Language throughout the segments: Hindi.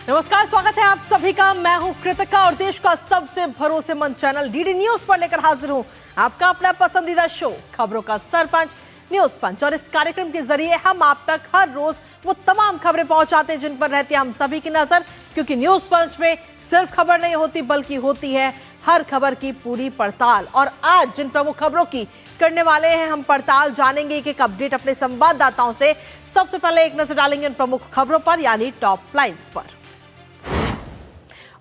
नमस्कार, स्वागत है आप सभी का। मैं हूं कृतिका और देश का सबसे भरोसेमंद चैनल डीडी न्यूज पर लेकर हाजिर हूं आपका अपना पसंदीदा शो खबरों का सरपंच न्यूज पंच। और इस कार्यक्रम के जरिए हम आप तक हर रोज वो तमाम खबरें पहुंचाते हैं जिन पर रहती है हम सभी की नजर, क्योंकि न्यूज पंच में सिर्फ खबर नहीं होती बल्कि होती है हर खबर की पूरी पड़ताल। और आज जिन प्रमुख खबरों की करने वाले हैं हम पड़ताल, जानेंगे एक अपडेट अपने संवाददाताओं से। सबसे पहले एक नजर डालेंगे उन प्रमुख खबरों पर, यानी टॉप लाइन्स पर।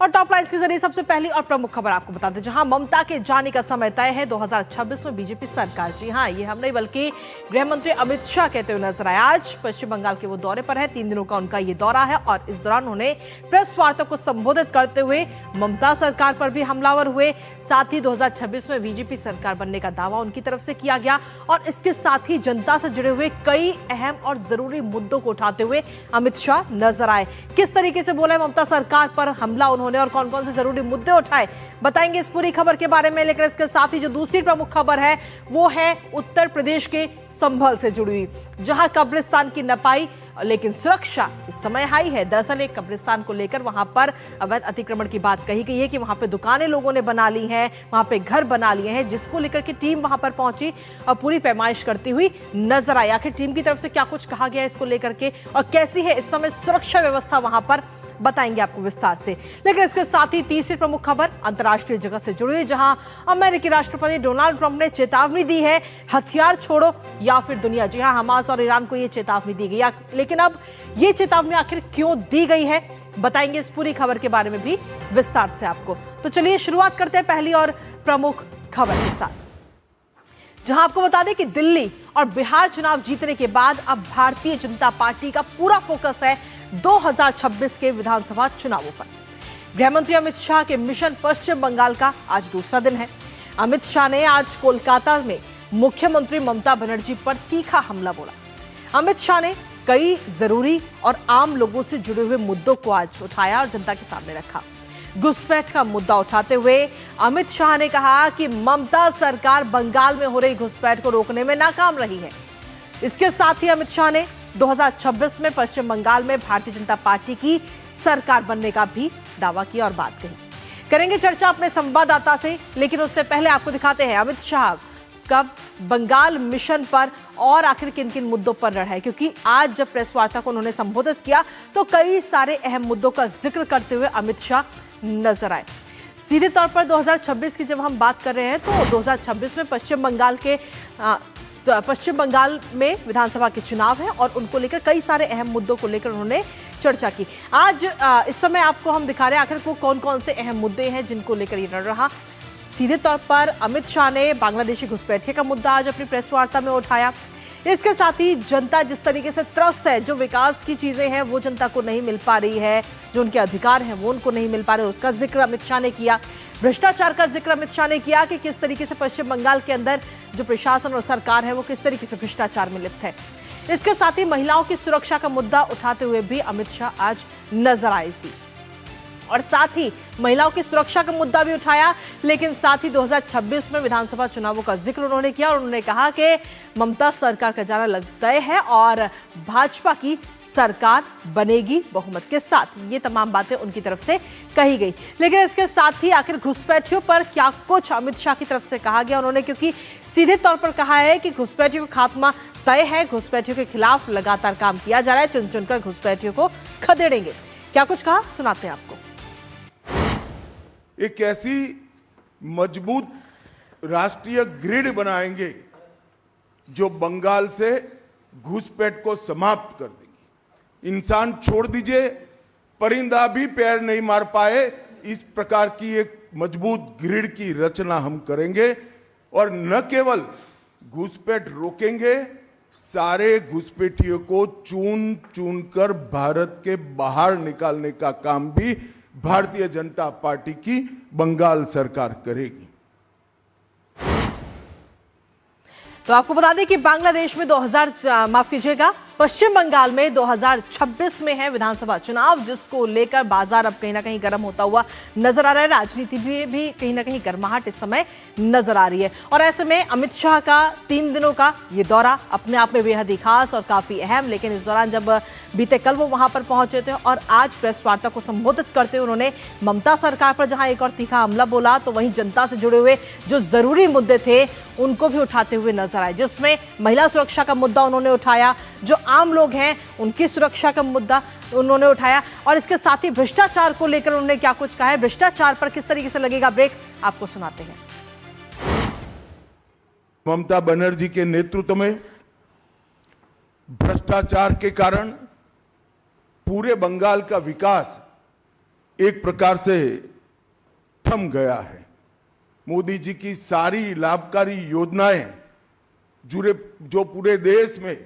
और टॉप लाइन्स के जरिए सबसे पहली और प्रमुख खबर आपको बता दें, जहां ममता के जाने का समय तय है 2026 में बीजेपी सरकार। जी हां, ये हम नहीं बल्कि गृह मंत्री अमित शाह कहते हुए नजर आए। आज पश्चिम बंगाल के वो दौरे पर है, 3 दिनों का उनका ये दौरा है और इस दौरान उन्होंने प्रेस वार्ता को संबोधित करते हुए ममता सरकार पर भी हमलावर हुए। साथ ही 2026 में बीजेपी सरकार बनने का दावा उनकी तरफ से किया गया और इसके साथ ही जनता से जुड़े हुए कई अहम और जरूरी मुद्दों को उठाते हुए अमित शाह नजर आए। किस तरीके से बोला ममता सरकार पर हमला उन्होंने और कौन कौन से जरूरी मुद्दे उठाए, बताएंगे इस पूरी खबर के बारे में। लेकिन इसके साथ ही जो दूसरी प्रमुख खबर है वो है उत्तर प्रदेश के संभल से जुड़ी हुई, जहां कब्रिस्तान की नपाई लेकिन सुरक्षा इस समय हाई है। दरअसल एक कब्रिस्तान को लेकर वहां पर अवैध अतिक्रमण की बात कही गई है कि वहां पे दुकानें लोगों ने बना ली हैं, वहां पे घर बना लिए हैं, जिसको लेकर के टीम वहां पर पहुंची और पूरी पैमाइश करती हुई नजर आई। आखिर टीम की तरफ से क्या कुछ कहा गया इसको लेकर के और कैसी है इस समय सुरक्षा व्यवस्था वहां पर, बताएंगे आपको विस्तार से। लेकिन इसके साथ ही तीसरी प्रमुख खबर अंतर्राष्ट्रीय जगत से जुड़ी, जहां अमेरिकी राष्ट्रपति डोनाल्ड ट्रंप ने चेतावनी दी है, हथियार छोड़ो या फिर दुनिया। जी हां, हमास और ईरान को यह चेतावनी दी गई, लेकिन अब यह चेतावनी आखिर क्यों दी गई है, बताएंगे इस पूरी खबर के बारे में भी विस्तार से आपको। तो चलिए शुरुआत करते हैं पहली और प्रमुख खबर के साथ, जहां आपको बता दें कि दिल्ली और बिहार चुनाव जीतने के बाद अब भारतीय जनता पार्टी का पूरा फोकस है 2026 के विधानसभा चुनावों पर। गृह मंत्री अमित शाह के मिशन पश्चिम बंगाल का आज दूसरा दिन है। अमित शाह ने आज कोलकाता में मुख्यमंत्री ममता बनर्जी पर तीखा हमला बोला। अमित शाह ने कई जरूरी और आम लोगों से जुड़े हुए मुद्दों को आज उठाया और जनता के सामने रखा। घुसपैठ का मुद्दा उठाते हुए अमित शाह ने कहा कि ममता सरकार बंगाल में हो रही घुसपैठ को रोकने में नाकाम रही है। इसके साथ ही अमित शाह ने 2026 में पश्चिम बंगाल में भारतीय जनता पार्टी की सरकार बनने का भी दावा किया और बात कही। करेंगे चर्चा अपने संवाददाता से, लेकिन उससे पहले आपको दिखाते हैं अमित शाह कब बंगाल मिशन पर और आखिर किन किन मुद्दों पर लड़ा है, क्योंकि आज जब प्रेस वार्ता को उन्होंने संबोधित किया तो कई सारे अहम मुद्दों का जिक्र करते हुए अमित शाह नजर आए। सीधे तौर पर 2026 की जब हम बात कर रहे हैं तो 2026 में पश्चिम बंगाल में विधानसभा के चुनाव है और उनको लेकर कई सारे अहम मुद्दों को लेकर उन्होंने चर्चा की। आज इस समय आपको हम दिखा रहे हैं आखिर को कौन कौन से अहम मुद्दे हैं जिनको लेकर ये लड़ रहा। सीधे तौर पर अमित शाह ने बांग्लादेशी घुसपैठिए का मुद्दा आज अपनी प्रेस वार्ता में उठाया। इसके साथ ही जनता जिस तरीके से त्रस्त है, जो विकास की चीजें हैं वो जनता को नहीं मिल पा रही है, जो उनके अधिकार हैं वो उनको नहीं मिल पा रहे, उसका जिक्र अमित शाह ने किया। भ्रष्टाचार का जिक्र अमित शाह ने किया कि किस तरीके से पश्चिम बंगाल के अंदर जो प्रशासन और सरकार है वो किस तरीके से भ्रष्टाचार में लिप्त है। इसके साथ ही महिलाओं की सुरक्षा का मुद्दा उठाते हुए भी अमित शाह आज नजर आए इस बीच, और साथ ही महिलाओं की सुरक्षा का मुद्दा भी उठाया। लेकिन साथ ही 2026 में विधानसभा चुनावों का जिक्र उन्होंने किया और उन्होंने कहा कि ममता सरकार का जाना तय है और भाजपा की सरकार बनेगी बहुमत के साथ। ये तमाम बातें उनकी तरफ से कही गई। लेकिन इसके साथ ही आखिर घुसपैठियों पर क्या कुछ अमित शाह की तरफ से कहा गया उन्होंने, क्योंकि सीधे तौर पर कहा है कि घुसपैठियों का खात्मा तय है, घुसपैठियों के खिलाफ लगातार काम किया जा रहा है, चुन चुनकर घुसपैठियों को खदेड़ेंगे। क्या कुछ कहा, सुनाते हैं आपको। एक ऐसी मजबूत राष्ट्रीय ग्रिड बनाएंगे जो बंगाल से घुसपैठ को समाप्त कर देगी। इंसान छोड़ दीजिए, परिंदा भी पैर नहीं मार पाए, इस प्रकार की एक मजबूत ग्रिड की रचना हम करेंगे। और न केवल घुसपैठ रोकेंगे, सारे घुसपैठियों को चुन चुन कर भारत के बाहर निकालने का काम भी भारतीय जनता पार्टी की बंगाल सरकार करेगी। तो आपको बता दें कि बांग्लादेश में 2000 माफ कीजिएगा पश्चिम बंगाल में 2026 में है विधानसभा चुनाव, जिसको लेकर बाजार अब कहीं ना कहीं गर्म होता हुआ नजर आ रहा है। राजनीति भी कहीं ना कहीं गर्माहट इस समय नजर आ रही है और ऐसे में अमित शाह का 3 दिनों का ये दौरा अपने आप में बेहद ही खास और काफी अहम। लेकिन इस दौरान जब बीते कल वो वहां पर पहुंचे थे और आज प्रेस वार्ता को संबोधित करते हुए उन्होंने ममता सरकार पर जहां एक और तीखा हमला बोला, तो वहीं जनता से जुड़े हुए जो जरूरी मुद्दे थे उनको भी उठाते हुए नजर आए, जिसमें महिला सुरक्षा का मुद्दा उन्होंने उठाया, जो आम लोग हैं उनकी सुरक्षा का मुद्दा उन्होंने उठाया और इसके साथ ही भ्रष्टाचार को लेकर उन्होंने क्या कुछ कहा है, भ्रष्टाचार पर किस तरीके से लगेगा ब्रेक, आपको सुनाते हैं। ममता बनर्जी के नेतृत्व में भ्रष्टाचार के कारण पूरे बंगाल का विकास एक प्रकार से थम गया है। मोदी जी की सारी लाभकारी योजनाएं जो पूरे देश में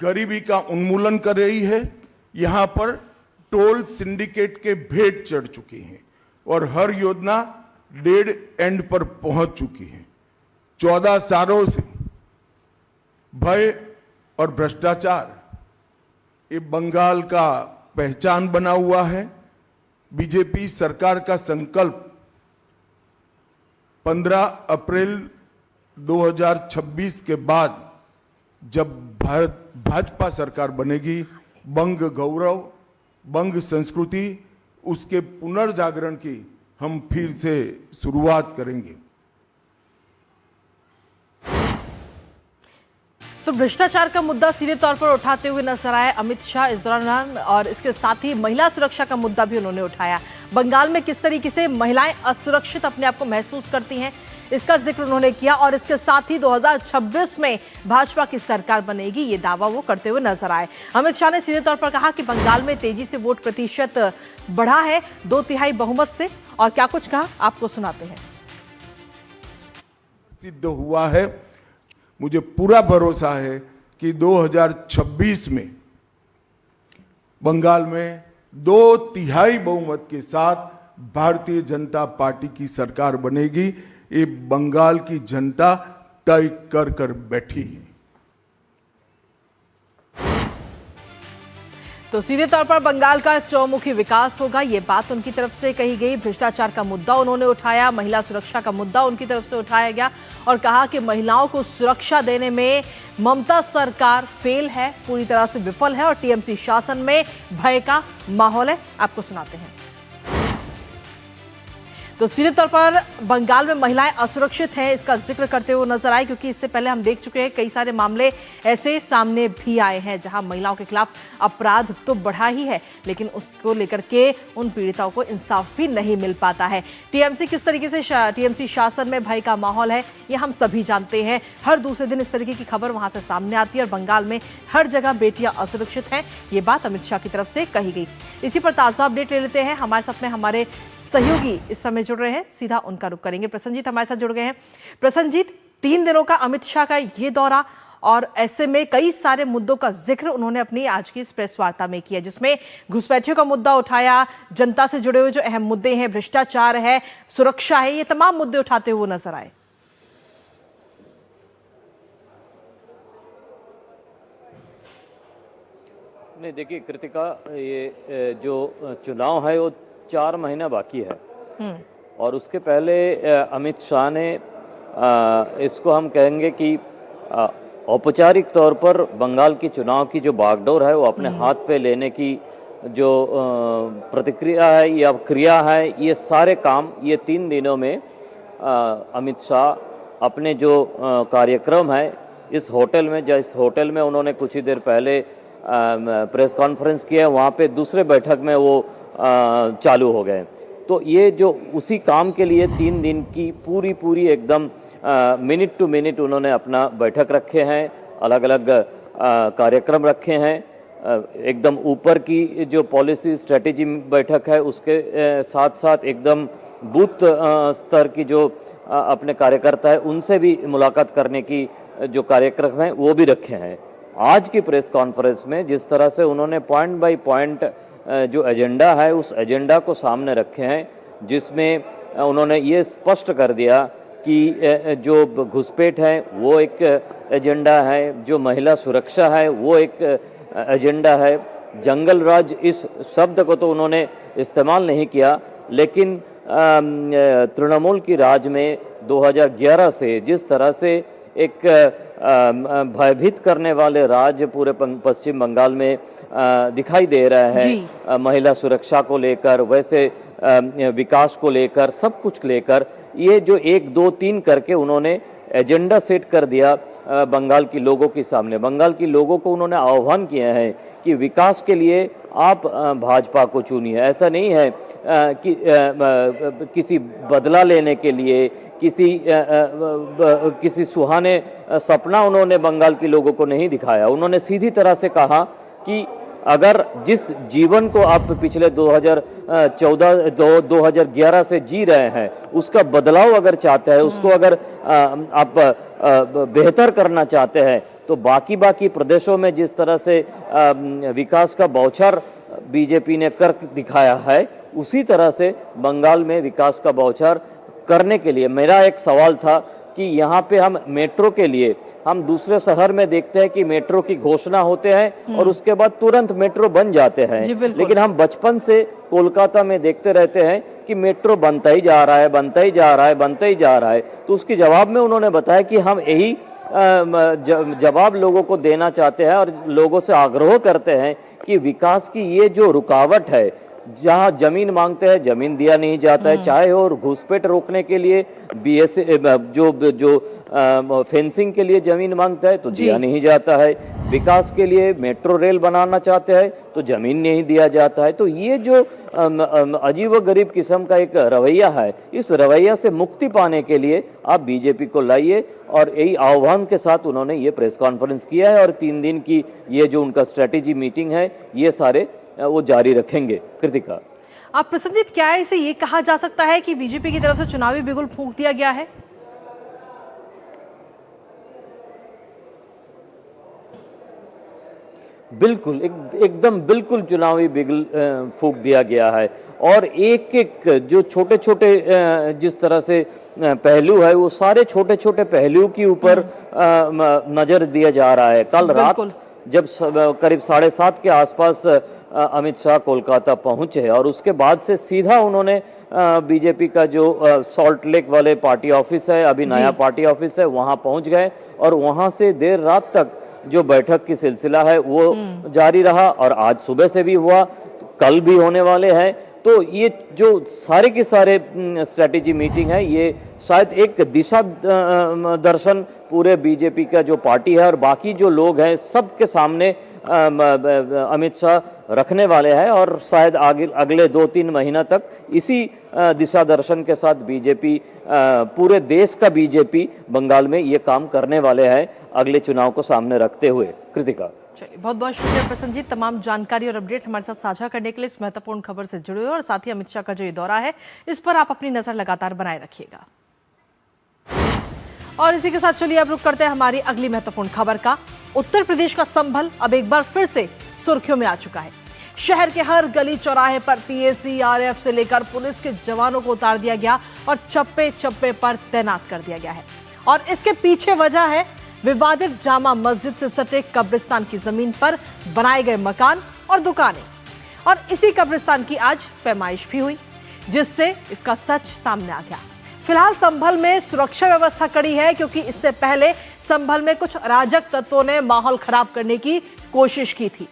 गरीबी का उन्मूलन कर रही है, यहां पर टोल सिंडिकेट के भेंट चढ़ चुकी हैं और हर योजना डेड एंड पर पहुंच चुकी है। 14 सालों से भय और भ्रष्टाचार ये बंगाल का पहचान बना हुआ है। बीजेपी सरकार का संकल्प 15 अप्रैल 2026 के बाद जब भाजपा सरकार बनेगी, बंग गौरव, बंग संस्कृति, उसके पुनर्जागरण की हम फिर से शुरुआत करेंगे। तो भ्रष्टाचार का मुद्दा सीधे तौर पर उठाते हुए नजर आए अमित शाह इस दौरान और इसके साथ ही महिला सुरक्षा का मुद्दा भी उन्होंने उठाया। बंगाल में किस तरीके से महिलाएं असुरक्षित अपने आप को महसूस करती हैं, इसका जिक्र उन्होंने किया और इसके साथ ही 2026 में भाजपा की सरकार बनेगी, ये दावा वो करते हुए नजर आए। अमित शाह ने सीधे तौर पर कहा कि बंगाल में तेजी से वोट प्रतिशत बढ़ा है 2/3 बहुमत से, और क्या कुछ कहा आपको सुनाते हैं। सिद्ध हुआ है, मुझे पूरा भरोसा है कि 2026 में बंगाल में 2/3 बहुमत के साथ भारतीय जनता पार्टी की सरकार बनेगी। ये बंगाल की जनता तय कर बैठी है। तो सीधे तौर पर बंगाल का चौमुखी विकास होगा, ये बात उनकी तरफ से कही गई। भ्रष्टाचार का मुद्दा उन्होंने उठाया, महिला सुरक्षा का मुद्दा उनकी तरफ से उठाया गया और कहा कि महिलाओं को सुरक्षा देने में ममता सरकार फेल है, पूरी तरह से विफल है और टीएमसी शासन में भय का माहौल है। आपको सुनाते हैं। तो सीधे तौर पर बंगाल में महिलाएं असुरक्षित हैं, इसका जिक्र करते हुए नजर आए, क्योंकि इससे पहले हम देख चुके हैं कई सारे मामले ऐसे सामने भी आए हैं जहां महिलाओं के खिलाफ अपराध तो बढ़ा ही है, लेकिन उसको लेकर के उन पीड़िताओं को इंसाफ भी नहीं मिल पाता है। टीएमसी किस तरीके से टीएमसी शासन में भय का माहौल है, ये हम सभी जानते हैं। हर दूसरे दिन इस तरीके की खबर वहां से सामने आती है और बंगाल में हर जगह बेटियां असुरक्षित हैं, ये बात अमित शाह की तरफ से कही गई। इसी पर ताजा अपडेट ले लेते हैं। हमारे साथ में हमारे सहयोगी इस समय जुड़ रहे हैं, सीधा उनका रुख करेंगे। प्रसन्नजीत हमारे साथ जुड़ गए हैं। प्रसन्नजीत, 3 दिनों का अमित शाह का ये दौरा और ऐसे में कई सारे मुद्दों का जिक्र उन्होंने अपनी आज की इस प्रेस वार्ता में किया, जिसमें घुसपैठियों का मुद्दा उठाया, जनता से जुड़े हुए जो अहम मुद्दे हैं, भ्रष्टाचार है, सुरक्षा है, ये तमाम मुद्दे उठाते हुए नजर आए। नहीं, देखिए कृतिका, ये जो चुनाव है वो 4 महीना बाकी है और उसके पहले अमित शाह ने इसको हम कहेंगे कि औपचारिक तौर पर बंगाल की चुनाव की जो बागडोर है वो अपने हाथ पे लेने की जो प्रतिक्रिया है या क्रिया है, ये सारे काम ये 3 दिनों में अमित शाह अपने जो कार्यक्रम है इस होटल में, जिस होटल में उन्होंने कुछ ही देर पहले प्रेस कॉन्फ्रेंस किया, वहाँ पे दूसरे बैठक में वो चालू हो गए। तो ये जो उसी काम के लिए 3 दिन की पूरी एकदम मिनट टू मिनट उन्होंने अपना बैठक रखे हैं, अलग अलग कार्यक्रम रखे हैं। एकदम ऊपर की जो पॉलिसी स्ट्रेटेजी बैठक है उसके साथ साथ एकदम बूथ स्तर की जो अपने कार्यकर्ता है उनसे भी मुलाकात करने की जो कार्यक्रम है वो भी रखे हैं। आज की प्रेस कॉन्फ्रेंस में जिस तरह से उन्होंने पॉइंट बाय पॉइंट जो एजेंडा है उस एजेंडा को सामने रखे हैं, जिसमें उन्होंने ये स्पष्ट कर दिया कि जो घुसपैठ है वो एक एजेंडा है, जो महिला सुरक्षा है वो एक एजेंडा है। जंगल राज इस शब्द को तो उन्होंने इस्तेमाल नहीं किया, लेकिन तृणमूल की राज में 2011 से जिस तरह से एक भयभीत करने वाले राज्य पूरे पश्चिम बंगाल में दिखाई दे रहा है, महिला सुरक्षा को लेकर, वैसे विकास को लेकर, सब कुछ लेकर, ये जो 1, 2, 3 करके उन्होंने एजेंडा सेट कर दिया बंगाल के लोगों के सामने। बंगाल के लोगों को उन्होंने आह्वान किया है कि विकास के लिए आप भाजपा को चुनिए। ऐसा नहीं है कि किसी बदला लेने के लिए, किसी सुहाने सपना उन्होंने बंगाल के लोगों को नहीं दिखाया। उन्होंने सीधी तरह से कहा कि अगर जिस जीवन को आप पिछले 2011 से जी रहे हैं, उसका बदलाव अगर चाहते हैं, उसको अगर आप बेहतर करना चाहते हैं, तो बाकी प्रदेशों में जिस तरह से विकास का बौछार बीजेपी ने कर दिखाया है, उसी तरह से बंगाल में विकास का बौछार करने के लिए मेरा एक सवाल था कि यहाँ पे हम मेट्रो के लिए, हम दूसरे शहर में देखते हैं कि मेट्रो की घोषणा होते हैं और उसके बाद तुरंत मेट्रो बन जाते हैं, लेकिन हम बचपन से कोलकाता में देखते रहते हैं कि मेट्रो बनता ही जा रहा है, बनता ही जा रहा है, बनता ही जा रहा है। तो उसके जवाब में उन्होंने बताया कि हम यही जवाब लोगों को देना चाहते हैं और लोगों से आग्रह करते हैं कि विकास की ये जो रुकावट है, जहाँ जमीन मांगते हैं जमीन दिया नहीं जाता है, चाहे और घुसपैठ रोकने के लिए जो फेंसिंग के लिए जमीन मांगता है तो दिया नहीं जाता है, विकास के लिए मेट्रो रेल बनाना चाहते हैं तो जमीन नहीं दिया जाता है। तो ये जो अजीबोगरीब किस्म का एक रवैया है, इस रवैया से मुक्ति पाने के लिए आप बीजेपी को लाइए, और यही आह्वान के साथ उन्होंने ये प्रेस कॉन्फ्रेंस किया है और 3 दिन की ये जो उनका स्ट्रेटेजी मीटिंग है, ये सारे वो जारी रखेंगे। कृतिका, आप प्रसन्नजित, क्या है इसे ये कहा जा सकता है कि बीजेपी की तरफ से चुनावी बिगुल फूंक दिया गया है? बिल्कुल, एकदम बिल्कुल चुनावी बिगुल फूंक दिया गया है, और एक एक जो छोटे छोटे जिस तरह से पहलू है, वो सारे छोटे छोटे पहलुओं के ऊपर नजर दिया जा रहा है। कल रात जब करीब 7:30 के आसपास अमित शाह कोलकाता पहुंचे और उसके बाद से सीधा उन्होंने बीजेपी का जो सॉल्ट लेक वाले पार्टी ऑफिस है, अभी नया पार्टी ऑफिस है, वहां पहुंच गए और वहां से देर रात तक जो बैठक की सिलसिला है वो जारी रहा, और आज सुबह से भी हुआ, कल भी होने वाले हैं। तो ये जो सारे के सारे स्ट्रेटेजी मीटिंग है, ये शायद एक दिशा दर्शन पूरे बीजेपी का जो पार्टी है और बाकी जो लोग हैं सबके सामने अमित शाह रखने वाले हैं, और शायद अगले 2-3 महीना तक इसी दिशा दर्शन के साथ बीजेपी, पूरे देश का बीजेपी बंगाल में ये काम करने वाले हैं अगले चुनाव को सामने रखते हुए। कृतिका, चलिए, बहुत बहुत शुक्रिया प्रसन्नजीत, तमाम जानकारी और अपडेट्स हमारे साथ साझा करने के लिए, इस महत्वपूर्ण खबर से जुड़े हुए, और साथ ही अमित शाह का जो ये दौरा है, इस पर आप अपनी नजर लगातार बनाए रखिएगा। और इसी के साथ चलिए अब रुक करते हैं हमारी अगली महत्वपूर्ण खबर का। उत्तर प्रदेश का संभल अब एक बार फिर से सुर्खियों में आ चुका है। शहर के हर गली चौराहे पर पीएसी, आरएएफ से लेकर पुलिस के जवानों को उतार दिया गया और चप्पे चप्पे पर तैनात कर दिया गया है, और इसके पीछे वजह है विवादित जामा मस्जिद से सटे कब्रिस्तान की जमीन पर बनाए गए मकान और दुकानें। और इसी कब्रिस्तान की आज पैमाइश भी हुई, जिससे इसका सच सामने आ गया। फिलहाल संभल में सुरक्षा व्यवस्था कड़ी है, क्योंकि इससे पहले संभल में कुछ अराजक तत्वों ने माहौल खराब करने की कोशिश की थी।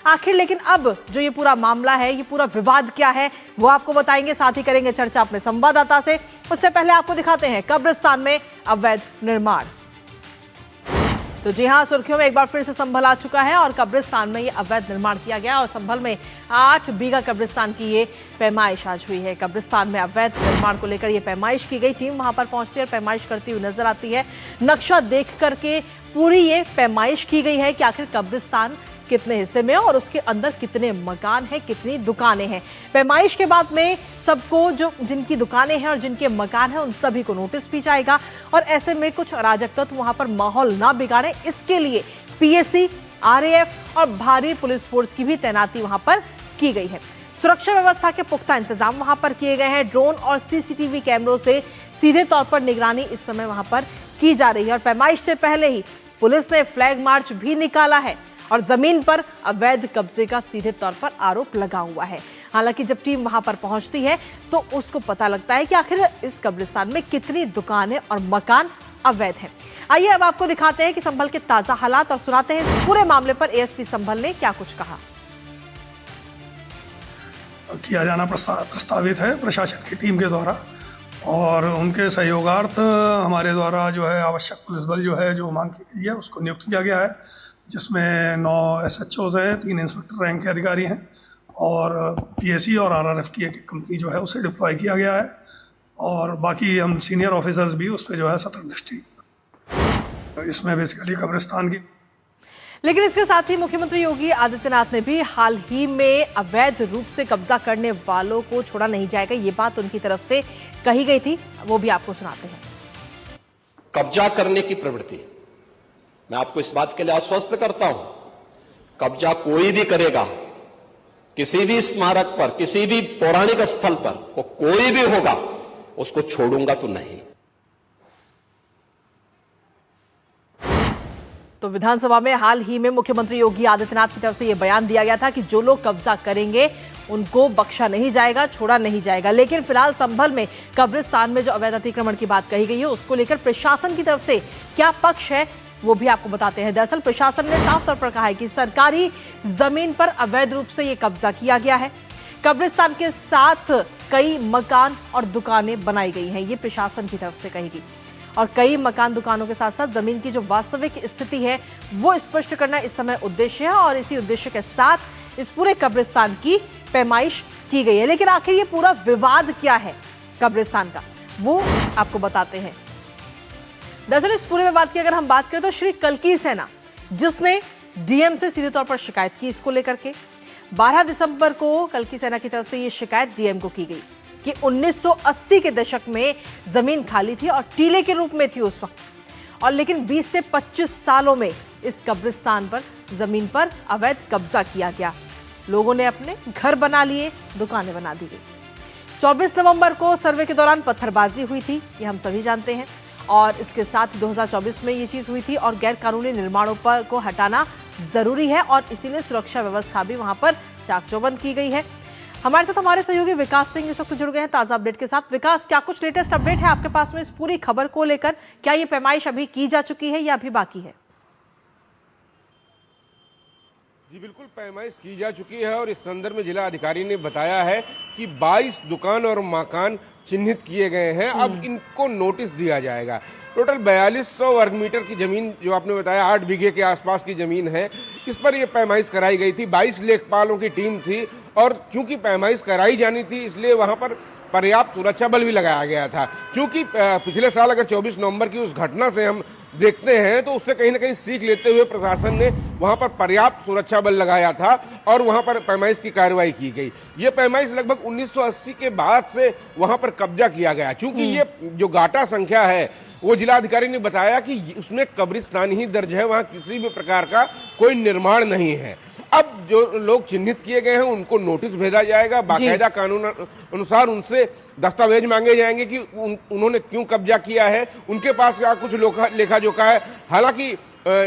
आखिर लेकिन अब जो ये पूरा मामला है, ये पूरा विवाद क्या है, वो आपको बताएंगे, साथ ही करेंगे चर्चा अपने संवाददाता से। उससे पहले आपको दिखाते हैं कब्रिस्तान में अवैध निर्माण। तो जी हां, सुर्खियों में एक बार फिर से संभल आ चुका है और कब्रिस्तान में ये अवैध निर्माण किया गया, और संभल में 8 बीघा कब्रिस्तान की ये पैमाइश आज हुई है। कब्रिस्तान में अवैध निर्माण को लेकर ये पैमाइश की गई। टीम वहां पर पहुंचती है और पैमाइश करती हुई नजर आती है। नक्शा देख करके पूरी ये पैमाइश की गई है कि आखिर कब्रिस्तान कितने हिस्से में है और उसके अंदर कितने मकान हैं, कितनी दुकानें हैं। पैमाइश के बाद में सबको, जो जिनकी दुकानें हैं और जिनके मकान हैं, उन सभी को नोटिस भी जाएगा, और ऐसे में कुछ अराजक तत्व वहां पर माहौल ना बिगाड़े, इसके लिए पीएसी, आरएएफ और भारी पुलिस फोर्स की भी तैनाती वहां पर की गई है। सुरक्षा व्यवस्था के पुख्ता इंतजाम वहां पर किए गए हैं। ड्रोन और सीसीटीवी कैमरों से सीधे तौर पर निगरानी इस समय वहां पर की जा रही है, और पैमाइश से पहले ही पुलिस ने फ्लैग मार्च भी निकाला है। और जमीन पर अवैध कब्जे का सीधे तौर पर आरोप लगा हुआ है। हालांकि जब टीम वहां पर पहुंचती है तो उसको पता लगता है कि आखिर इस कब्रिस्तान में कितनी दुकानें और मकान अवैध हैं। आइए अब आपको दिखाते हैं कि संभल के ताजा हालात और सुनाते हैं इस पूरे मामले पर एएसपी संभल ने क्या कुछ कहा। किया जाना प्रस्तावित है प्रशासन की टीम के द्वारा, और उनके सहयोगार्थ हमारे द्वारा जो है आवश्यक पुलिस बल जो है जो मांग की गई है उसको नियुक्त किया गया है, जिसमें 9 SHOs हैं, 3 इंस्पेक्टर रैंक के अधिकारी हैं और PSC और RRF की एक कंपनी जो है उसे डिप्लॉय किया गया है, और बाकी हम सीनियर ऑफिसर्स भी उस पर जो है सतर्क दृष्टि इसमें बेसिकली कब्रिस्तान की। लेकिन इसके साथ ही मुख्यमंत्री योगी आदित्यनाथ ने भी हाल ही में अवैध रूप से कब्जा करने वालों को छोड़ा नहीं जाएगा, ये बात उनकी तरफ से कही गई थी, वो भी आपको सुनाते हैं। कब्जा करने की प्रवृत्ति, मैं आपको इस बात के लिए आश्वस्त करता हूं, कब्जा कोई भी करेगा, किसी भी स्मारक पर, किसी भी पौराणिक स्थल पर, वो कोई भी होगा, उसको छोड़ूंगा तो नहीं। तो विधानसभा में हाल ही में मुख्यमंत्री योगी आदित्यनाथ की तरफ से यह बयान दिया गया था कि जो लोग कब्जा करेंगे उनको बख्शा नहीं जाएगा, छोड़ा नहीं जाएगा। लेकिन फिलहाल संभल में कब्रिस्तान में जो अवैध अतिक्रमण की बात कही गई है उसको लेकर प्रशासन की तरफ से क्या पक्ष है वो भी आपको बताते हैं। दरअसल प्रशासन ने साफ तौर पर कहा है कि सरकारी जमीन पर अवैध रूप से यह कब्जा किया गया है, कब्रिस्तान के साथ कई मकान और दुकानें बनाई गई हैं, ये प्रशासन की तरफ से कही गई, और कई मकान दुकानों के साथ साथ जमीन की जो वास्तविक स्थिति है वो स्पष्ट करना इस समय उद्देश्य है, और इसी उद्देश्य के साथ इस पूरे कब्रिस्तान की पैमाइश की गई है। लेकिन आखिर ये पूरा विवाद क्या है कब्रिस्तान का, वो आपको बताते हैं। दरअसल इस पूरे विवाद की अगर हम बात करें तो श्री कल्की सेना, जिसने डीएम से सीधे तौर पर शिकायत की इसको लेकर के, 12 दिसंबर को कल्की सेना की तरफ से ये शिकायत डीएम को की गई कि 1980 के दशक में जमीन खाली थी और टीले के रूप में थी उस वक्त, और लेकिन 20 से 25 सालों में इस कब्रिस्तान पर जमीन पर अवैध कब्जा किया गया, लोगों ने अपने घर बना लिए, दुकानें बना दी गई। 24 नवंबर को सर्वे के दौरान पत्थरबाजी हुई थी, ये हम सभी जानते हैं, और इसके साथ 2024 में ये चीज हुई थी, और गैर कानूनी निर्माणों पर को हटाना जरूरी है और इसीलिए सुरक्षा व्यवस्था भी वहां पर चाक चौबंद की गई है। हमारे साथ हमारे सहयोगी विकास सिंह इस वक्त जुड़ गए हैं ताजा अपडेट के साथ। विकास, क्या कुछ लेटेस्ट अपडेट है आपके पास में इस पूरी खबर को लेकर? क्या ये पैमाइश अभी की जा चुकी है या अभी बाकी है? जी बिल्कुल, पैमाइश की जा चुकी है और इस संदर्भ में जिला अधिकारी ने बताया है कि 22 दुकान और मकान चिन्हित किए गए हैं। अब इनको नोटिस दिया जाएगा। टोटल 4200 वर्ग मीटर की जमीन, जो आपने बताया 8 बीघे के आसपास की जमीन है, इस पर यह पैमाइश कराई गई थी। 22 लेखपालों की टीम थी और चूंकि पैमाइश कराई जानी थी इसलिए वहां पर पर्याप्त सुरक्षा बल भी लगाया गया था। क्योंकि पिछले साल अगर 24 नवंबर की उस घटना से हम देखते हैं तो उससे कहीं ना कहीं सीख लेते हुए प्रशासन ने वहां पर पर्याप्त सुरक्षा बल लगाया था और वहां पर पैमाइश की कार्रवाई की गई। ये पैमाइश लगभग 1980 के बाद से वहां पर कब्जा किया गया। चूंकि ये जो गाटा संख्या है वो जिलाधिकारी ने बताया कि उसमें कब्रिस्तान ही दर्ज है, वहां किसी भी प्रकार का कोई निर्माण नहीं है। अब जो लोग चिन्हित किए गए हैं उनको नोटिस भेजा जाएगा, बाकायदा कानून अनुसार उनसे दस्तावेज मांगे जाएंगे कि उन्होंने क्यों कब्जा किया है, उनके पास क्या कुछ लेखा जोखा है। हालांकि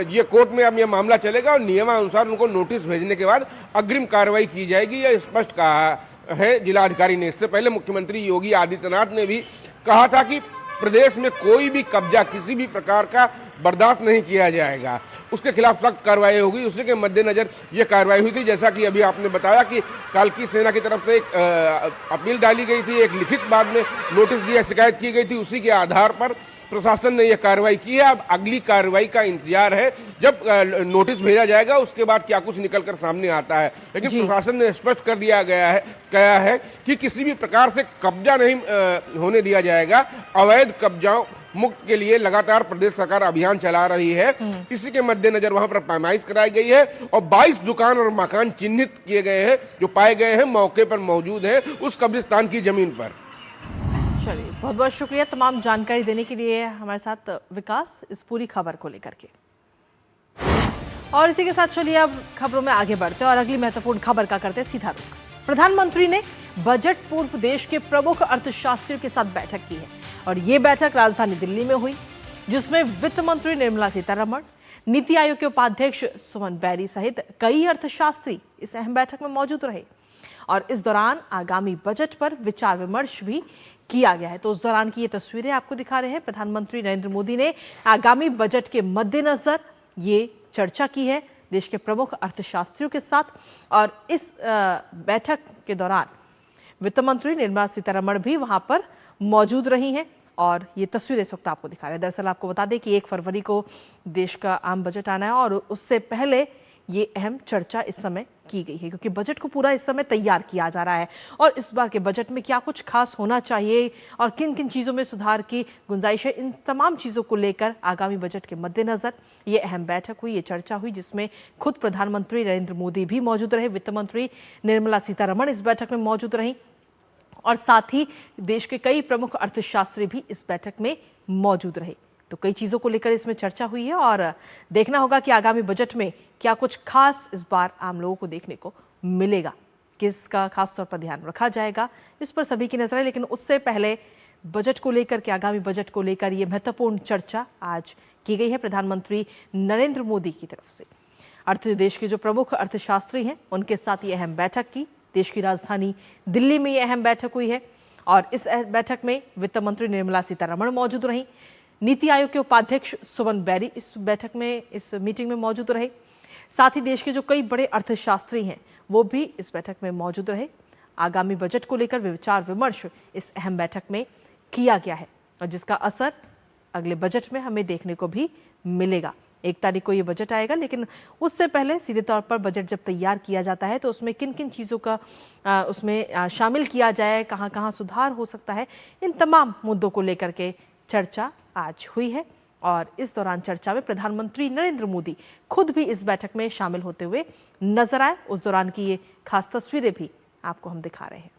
ये कोर्ट में अब ये मामला चलेगा और नियमानुसार उनको नोटिस भेजने के बाद अग्रिम कार्रवाई की जाएगी, यह स्पष्ट कहा है जिलाधिकारी ने। इससे पहले मुख्यमंत्री योगी आदित्यनाथ ने भी कहा था कि प्रदेश में कोई भी कब्जा किसी भी प्रकार का बर्दाश्त नहीं किया जाएगा, उसके खिलाफ सख्त कार्रवाई होगी। उसी के मद्देनजर ये कार्रवाई हुई थी। जैसा कि अभी आपने बताया कि कल्की सेना की तरफ से एक अपील डाली गई थी, एक लिखित बाद में नोटिस दिया, शिकायत की गई थी, उसी के आधार पर प्रशासन ने यह कार्रवाई की है। अब अगली कार्रवाई का इंतजार है, जब नोटिस भेजा जाएगा उसके बाद क्या कुछ निकलकर सामने आता है। लेकिन प्रशासन ने स्पष्ट कर दिया गया है कि किसी भी प्रकार से कब्जा नहीं होने दिया जाएगा। अवैध कब्जाओं मुक्त के लिए लगातार प्रदेश सरकार अभियान चला रही है। इसी के मद्देनजर वहां पर पैमाइश कराई गई है और 22 दुकान और मकान चिन्हित किए गए हैं जो पाए गए हैं, मौके पर मौजूद हैं उस कब्रिस्तान की जमीन पर। चलिए, बहुत बहुत शुक्रिया तमाम जानकारी देने के लिए हमारे साथ विकास, इस पूरी खबर को लेकर के। और इसी के साथ चलिए अब खबरों में आगे बढ़ते हैं और अगली महत्वपूर्ण खबर का करते सीधा रुख। प्रधानमंत्री ने बजट पूर्व देश के प्रमुख अर्थशास्त्रियों के साथ बैठक की है और ये बैठक राजधानी दिल्ली में हुई, जिसमें वित्त मंत्री निर्मला सीतारमण, नीति आयोग के उपाध्यक्ष सुमन बैरी सहित कई अर्थशास्त्री इस अहम बैठक में मौजूद रहे और इस दौरान आगामी बजट पर विचार विमर्श भी किया गया है। तो उस दौरान की ये तस्वीरें आपको दिखा रहे हैं। प्रधानमंत्री नरेंद्र मोदी ने आगामी बजट के मद्देनजर ये चर्चा की है देश के प्रमुख अर्थशास्त्रियों के साथ। और इस बैठक के दौरान वित्त मंत्री निर्मला सीतारमण भी वहां पर मौजूद रही हैं और ये तस्वीरें इस वक्त आपको दिखा रहे हैं। दरअसल आपको बता दें कि 1 फरवरी को देश का आम बजट आना है और उससे पहले ये अहम चर्चा इस समय की गई है, क्योंकि बजट को पूरा इस समय तैयार किया जा रहा है और इस बार के बजट में क्या कुछ खास होना चाहिए और किन किन चीज़ों में सुधार की गुंजाइश है, इन तमाम चीज़ों को लेकर आगामी बजट के मद्देनजर ये अहम बैठक हुई, ये चर्चा हुई, जिसमें खुद प्रधानमंत्री नरेंद्र मोदी भी मौजूद रहे, वित्त मंत्री निर्मला सीतारमण इस बैठक में मौजूद रहीं और साथ ही देश के कई प्रमुख अर्थशास्त्री भी इस बैठक में मौजूद रहे। तो कई चीज़ों को लेकर इसमें चर्चा हुई है और देखना होगा कि आगामी बजट में क्या कुछ खास इस बार आम लोगों को देखने को मिलेगा, किसका खास तौर पर ध्यान रखा जाएगा, इस पर सभी की नजर है। लेकिन उससे पहले बजट को लेकर के आगामी बजट को लेकर ये महत्वपूर्ण चर्चा आज की गई है प्रधानमंत्री नरेंद्र मोदी की तरफ से। देश के जो प्रमुख अर्थशास्त्री हैं उनके साथ ये अहम बैठक की, देश की राजधानी दिल्ली में ये अहम बैठक हुई है और इस बैठक में वित्त मंत्री निर्मला सीतारमण मौजूद रहीं, नीति आयोग के उपाध्यक्ष सुमन बैरी इस बैठक में, इस मीटिंग में मौजूद रहे, साथ ही देश के जो कई बड़े अर्थशास्त्री हैं वो भी इस बैठक में मौजूद रहे। आगामी बजट को लेकर विचार विमर्श इस अहम बैठक में किया गया है और जिसका असर अगले बजट में हमें देखने को भी मिलेगा। 1 तारीख को ये बजट आएगा, लेकिन उससे पहले सीधे तौर पर बजट जब तैयार किया जाता है तो उसमें किन किन चीज़ों का उसमें शामिल किया जाए, कहाँ कहाँ सुधार हो सकता है, इन तमाम मुद्दों को लेकर के चर्चा आज हुई है। और इस दौरान चर्चा में प्रधानमंत्री नरेंद्र मोदी खुद भी इस बैठक में शामिल होते हुए नजर आए। उस दौरान की ये खास तस्वीरें भी आपको हम दिखा रहे हैं।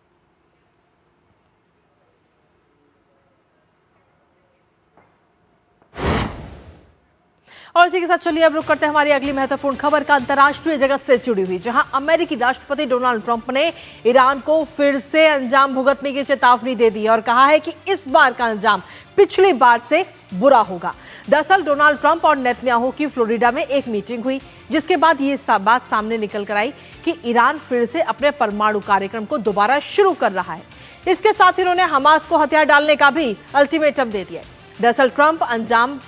और इसी के साथ चलिए अब रुक करते हैं हमारी अगली महत्वपूर्ण खबर का अंतर्राष्ट्रीय जगत से जुड़ी हुई, जहां अमेरिकी राष्ट्रपति डोनाल्ड ट्रंप ने ईरान को फिर से अंजाम भुगतने की चेतावनी दे दी और कहा है कि इस बार का अंजाम पिछली बार से बुरा होगा। दरअसल डोनाल्ड ट्रंप और नेतन्याहू की फ्लोरिडा में एक मीटिंग हुई, जिसके बाद ये बात सामने निकल कर आई कि ईरान फिर से अपने परमाणु कार्यक्रम को दोबारा शुरू कर रहा है। इसके साथ ही उन्होंने हमास को हथियार डालने का भी अल्टीमेटम दे दिया। दरअसल ट्रंप अंजाम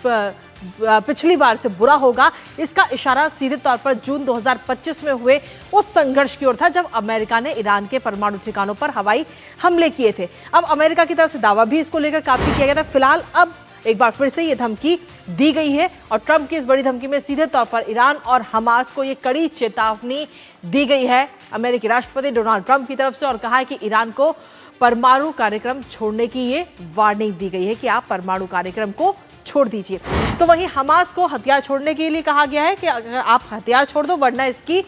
पिछली बार से बुरा होगा, इसका इशारा सीधे तौर पर जून 2025 में हुए उस संघर्ष की ओर था जब अमेरिका ने ईरान के परमाणु ठिकानों पर हवाई हमले किए थे। अब अमेरिका की तरफ से दावा भी इसको लेकर काफी किया गया था। फिलहाल अब एक बार फिर से ये धमकी दी गई है और ट्रंप की इस बड़ी धमकी में सीधे तौर पर ईरान और हमास को ये कड़ी चेतावनी दी गई है अमेरिकी राष्ट्रपति डोनाल्ड ट्रंप की तरफ से और कहा है कि ईरान को परमाणु कार्यक्रम छोड़ने की ये वार्निंग दी गई है कि आप परमाणु कार्यक्रम को छोड़ दीजिए। तो वहीं हमास को हथियार छोड़ने के लिए कहा गया है कि अगर आप हथियार छोड़ दो वरना इसकी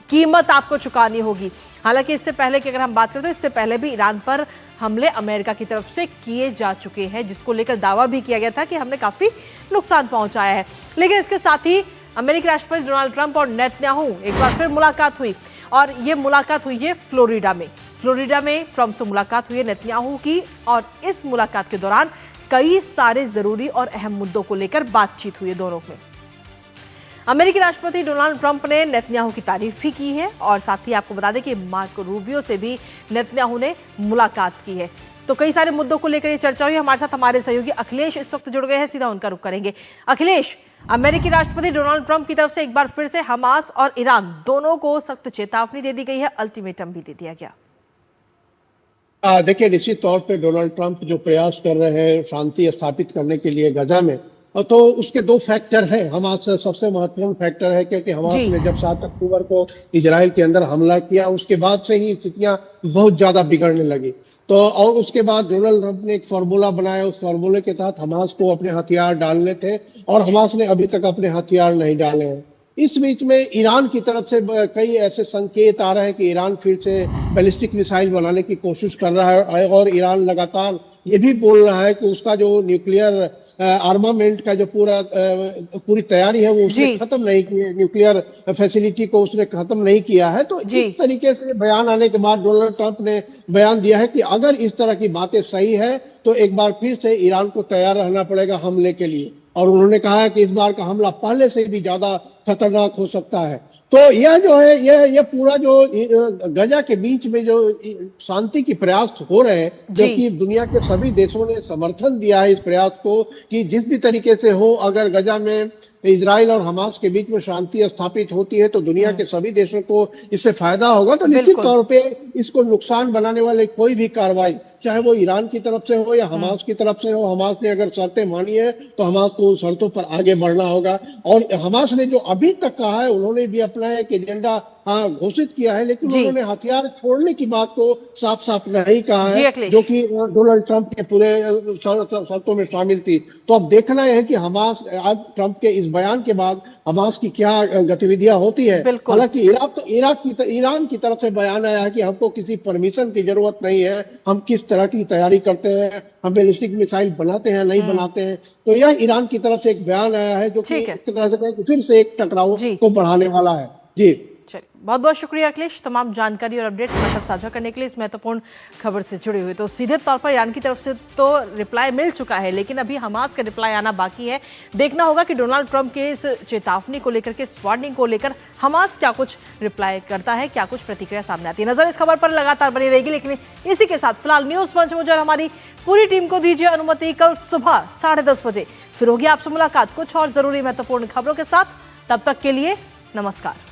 कीमत आपको चुकानी होगी। हालांकि इससे पहले की अगर हम बात करें तो इससे पहले भी ईरान पर हमले अमेरिका की तरफ से किए जा चुके हैं, जिसको लेकर दावा भी किया गया था कि हमने काफी नुकसान पहुंचाया है। लेकिन इसके साथ ही अमेरिकी राष्ट्रपति डोनाल्ड ट्रंप और नेतन्याहू एक बार फिर मुलाकात हुई और ये मुलाकात हुई है फ्लोरिडा में। फ्लोरिडा में ट्रंप से मुलाकात हुई है नेतन्याहू की और इस मुलाकात के दौरान कई सारे जरूरी और अहम मुद्दों को लेकर बातचीत हुई है दोनों में। अमेरिकी राष्ट्रपति डोनाल्ड ट्रंप ने नेतन्याहू की तारीफ भी की है और साथ ही आपको बता दें कि मार्को रूबियो से भी नेतन्याहू ने मुलाकात की है। तो कई सारे मुद्दों को लेकर ये चर्चा हुई। हमारे साथ हमारे सहयोगी अखिलेश इस वक्त जुड़ गए हैं, सीधा उनका रुख करेंगे। अखिलेश, अमेरिकी राष्ट्रपति डोनाल्ड ट्रंप की तरफ से एक बार फिर से हमास और ईरान दोनों को सख्त चेतावनी दे दी गई है, अल्टीमेटम भी दे दिया गया। देखिए, निश्चित तौर पे डोनाल्ड ट्रंप जो प्रयास कर रहे हैं शांति स्थापित करने के लिए गजा में, तो उसके 2 फैक्टर हैं। हमास सबसे महत्वपूर्ण फैक्टर है क्योंकि हमास ने जब 7 अक्टूबर को इजराइल के अंदर हमला किया उसके बाद से ही स्थितियां बहुत ज्यादा बिगड़ने लगी। तो और उसके बाद डोनाल्ड ट्रंप ने एक फार्मूला बनाया, उस फार्मूले के तहत हमास को अपने हथियार डालने थे और हमास ने अभी तक अपने हथियार नहीं डाले हैं। इस बीच में ईरान की तरफ से कई ऐसे संकेत आ रहे हैं कि ईरान फिर से बैलिस्टिक मिसाइल बनाने की कोशिश कर रहा है और ईरान लगातार ये भी बोल रहा है कि उसका जो न्यूक्लियर आर्मामेंट का जो पूरी तैयारी है वो उसने खत्म नहीं की है, न्यूक्लियर फैसिलिटी को उसने खत्म नहीं किया है। तो इस तरीके से बयान आने के बाद डोनाल्ड ट्रंप ने बयान दिया है कि अगर इस तरह की बातें सही है तो एक बार फिर से ईरान को तैयार रहना पड़ेगा हमले के लिए। और उन्होंने कहा है कि इस बार का हमला पहले से भी ज्यादा खतरनाक हो सकता है। तो यह जो है यह पूरा जो गजा के बीच में जो शांति की प्रयास हो रहे हैं, जबकि दुनिया के सभी देशों ने समर्थन दिया है इस प्रयास को कि जिस भी तरीके से हो, अगर गजा में इजराइल और हमास के बीच में शांति स्थापित होती है तो दुनिया के सभी देशों को इससे फायदा होगा। तो निश्चित तौर पे इसको नुकसान बनाने वाले कोई भी कार्रवाई, चाहे वो ईरान की तरफ से हो या हमास की तरफ से हो, हमास ने अगर शर्तें मानी है तो हमास को उन शर्तों पर आगे बढ़ना होगा। और हमास ने जो अभी तक कहा है, उन्होंने भी अपना एक एजेंडा घोषित किया है, लेकिन उन्होंने हथियार छोड़ने की बात को साफ साफ नहीं कहा है, जो कि डोनाल्ड ट्रंप के पूरे शर्तों में शामिल थी। तो अब देखना है कि हमास आज ट्रंप के इस बयान के बाद हमास की क्या गतिविधियां होती है। हालांकि ईरान की तरफ से बयान आया है कि हमको किसी परमिशन की जरूरत नहीं है, हम किस तरह की तैयारी करते हैं, हम बैलिस्टिक मिसाइल बनाते हैं नहीं बनाते हैं। तो यह ईरान की तरफ से एक बयान आया है जो कि एक तरह से फिर से एक टकराव को बढ़ाने वाला है। जी चलिए, बहुत बहुत शुक्रिया अखिलेश, तमाम जानकारी और अपडेट्स हमारे साथ साझा करने के लिए इस महत्वपूर्ण खबर से जुड़ी हुई। तो सीधे तौर पर ईरान की तरफ से तो रिप्लाई मिल चुका है, लेकिन अभी हमास का रिप्लाई आना बाकी है। देखना होगा कि डोनाल्ड ट्रंप के इस चेतावनी को लेकर के, इस वार्निंग को लेकर हमास क्या कुछ रिप्लाई करता है, क्या कुछ प्रतिक्रिया सामने आती है। नजर इस खबर पर लगातार बनी रहेगी, लेकिन इसी के साथ फिलहाल न्यूज पंच मुझे और हमारी पूरी टीम को दीजिए अनुमति। कल सुबह 10:30 बजे फिर होगी आपसे मुलाकात कुछ और जरूरी महत्वपूर्ण खबरों के साथ। तब तक के लिए नमस्कार।